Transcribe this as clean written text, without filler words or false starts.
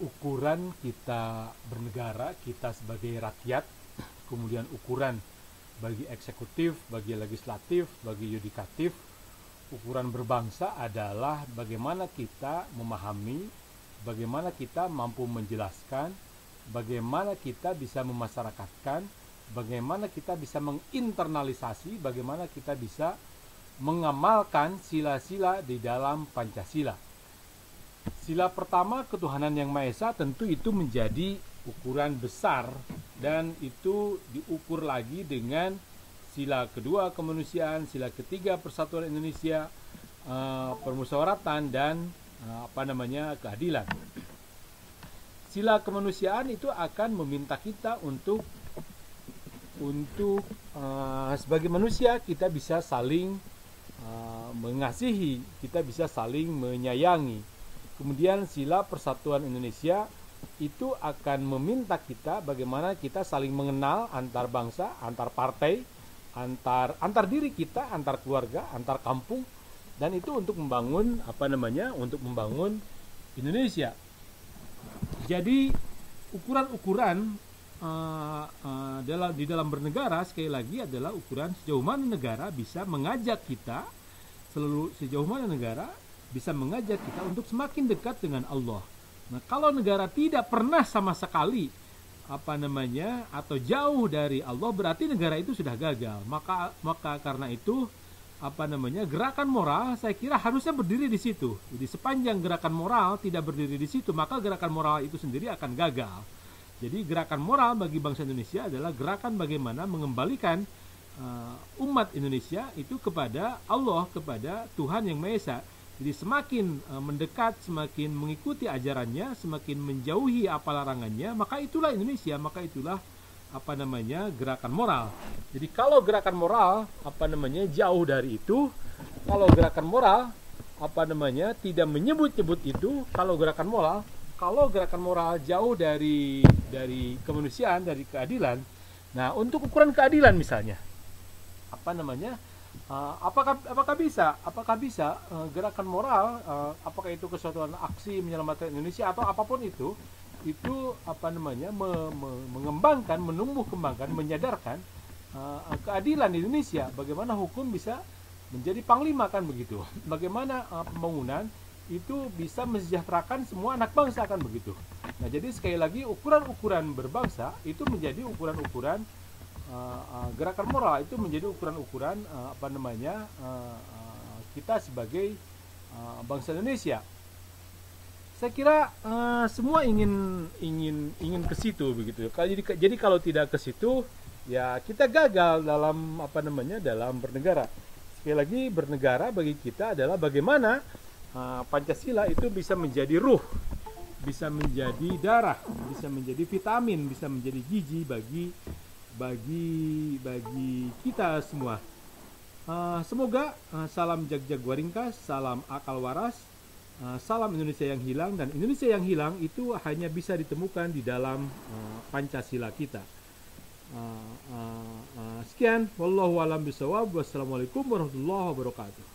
ukuran kita bernegara, kita sebagai rakyat, kemudian ukuran bagi eksekutif, bagi legislatif, bagi yudikatif, ukuran berbangsa adalah bagaimana kita memahami, bagaimana kita mampu menjelaskan, bagaimana kita bisa memasyarakatkan, bagaimana kita bisa menginternalisasi, bagaimana kita bisa mengamalkan sila-sila di dalam Pancasila. Sila pertama, ketuhanan yang Maha Esa, tentu itu menjadi ukuran besar, dan itu diukur lagi dengan sila kedua, kemanusiaan; sila ketiga, persatuan Indonesia; permusyawaratan; dan keadilan. Sila kemanusiaan itu akan meminta kita untuk sebagai manusia kita bisa saling mengasihi, kita bisa saling menyayangi. Kemudian sila persatuan Indonesia itu akan meminta kita bagaimana kita saling mengenal antar bangsa, antar partai, antar diri kita, antar keluarga, antar kampung, dan itu untuk membangun untuk membangun Indonesia. Jadi ukuran-ukuran di dalam bernegara sekali lagi adalah ukuran sejauh mana negara bisa mengajak kita, sejauh mana negara bisa mengajak kita untuk semakin dekat dengan Allah. Nah, kalau negara tidak pernah sama sekali atau jauh dari Allah, berarti negara itu sudah gagal. Maka karena itu gerakan moral saya kira harusnya berdiri di situ. Jadi sepanjang gerakan moral tidak berdiri di situ, maka gerakan moral itu sendiri akan gagal. Jadi gerakan moral bagi bangsa Indonesia adalah gerakan bagaimana mengembalikan umat Indonesia itu kepada Allah, kepada Tuhan yang Maha Esa. Jadi semakin mendekat, semakin mengikuti ajarannya, semakin menjauhi apa larangannya, maka itulah Indonesia, maka itulah gerakan moral. Jadi kalau gerakan moral jauh dari itu, kalau gerakan moral tidak menyebut-nyebut itu, kalau gerakan moral jauh dari kemanusiaan, dari keadilan. Nah, untuk ukuran keadilan misalnya, apakah bisa gerakan moral, apakah itu kesatuan aksi menyelamatkan Indonesia atau apapun itu mengembangkan, menumbuh kembangkan, menyadarkan keadilan di Indonesia? Bagaimana hukum bisa menjadi panglima, kan begitu? Bagaimana pembangunan itu bisa mensejahterakan semua anak bangsa, kan begitu? Nah, jadi sekali lagi ukuran-ukuran berbangsa itu menjadi ukuran-ukuran gerakan moral, itu menjadi ukuran-ukuran kita sebagai bangsa Indonesia. Saya kira semua ingin ke situ begitu. Jadi kalau tidak ke situ, ya kita gagal dalam dalam bernegara. Sekali lagi, bernegara bagi kita adalah bagaimana Pancasila itu bisa menjadi ruh, bisa menjadi darah, bisa menjadi vitamin, bisa menjadi gizi bagi kita semua. Semoga salam Jagjagwaringkas, salam akal waras, salam Indonesia yang hilang, dan Indonesia yang hilang itu hanya bisa ditemukan di dalam Pancasila kita. Sekian, wallahu a'lam bishawab. Wassalamualaikum warahmatullahi wabarakatuh.